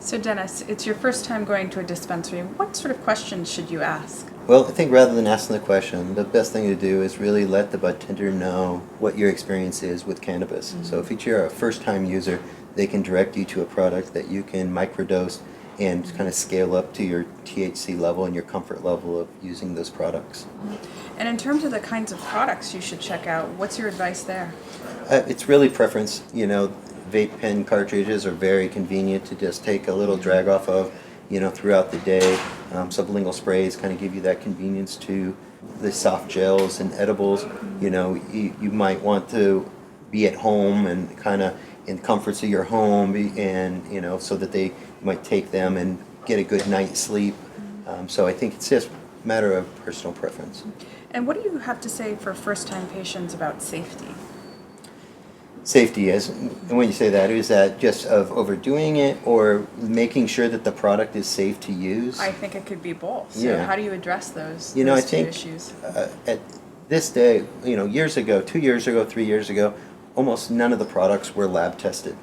So Dennis, it's your first time going to a dispensary. What sort of questions should you ask? Well, I think rather than asking the question, the best thing to do is really let the bud tender know what your experience is with cannabis. Mm-hmm. So if you're a first-time user, they can direct you to a product that you can microdose and kind of scale up to your THC level and your comfort level of using those products. And in terms of the kinds of products you should check out, what's your advice there? It's really preference. Vape pen cartridges are very convenient to just take a little drag off of, throughout the day. Sublingual sprays kind of give you that convenience to the soft gels and edibles. You might want to be at home and kind of in the comforts of your home, and so that they might take them and get a good night's sleep. So I think it's just a matter of personal preference. And what do you have to say for first-time patients about safety? Safety is, and when you say that, is that just of overdoing it or making sure that the product is safe to use? I think it could be both. So Yeah. how do you address those I two think issues? At this day, years ago, 2 years ago, 3 years ago, almost none of the products were lab tested.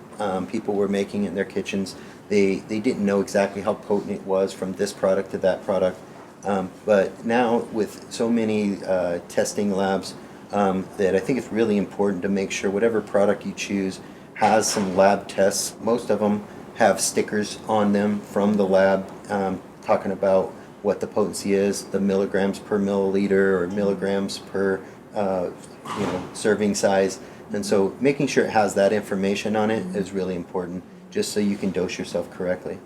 People were making it in their kitchens. They didn't know exactly how potent it was from this product to that product. But now with so many testing labs, that I think it's really important to make sure whatever product you choose has some lab tests. Most of them have stickers on them from the lab talking about what the potency is, the milligrams per milliliter or milligrams per serving size. And so making sure it has that information on it is really important, just so you can dose yourself correctly.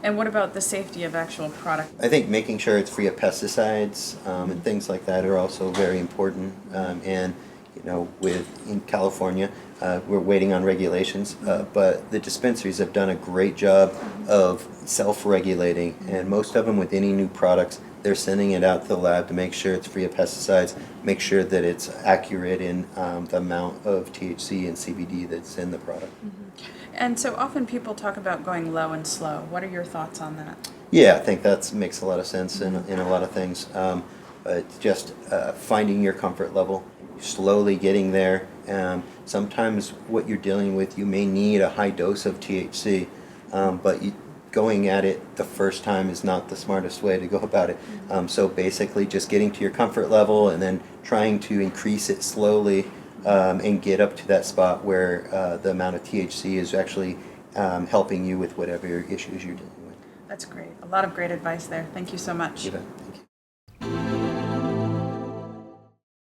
And what about the safety of actual product? I think making sure it's free of pesticides and things like that are also very important. And in California, we're waiting on regulations, but the dispensaries have done a great job of self-regulating, and most of them with any new products, they're sending it out to the lab to make sure it's free of pesticides, make sure that it's accurate in the amount of THC and CBD that's in the product. And so often people talk about going low and slow. What are your thoughts on that? Yeah, I think that makes a lot of sense in a lot of things. Just finding your comfort level, slowly getting there. Sometimes what you're dealing with, you may need a high dose of THC, but going at it the first time is not the smartest way to go about it. So basically just getting to your comfort level and then trying to increase it slowly and get up to that spot where the amount of THC is actually helping you with whatever issues you're dealing with. That's great. A lot of great advice there. Thank you so much. You bet.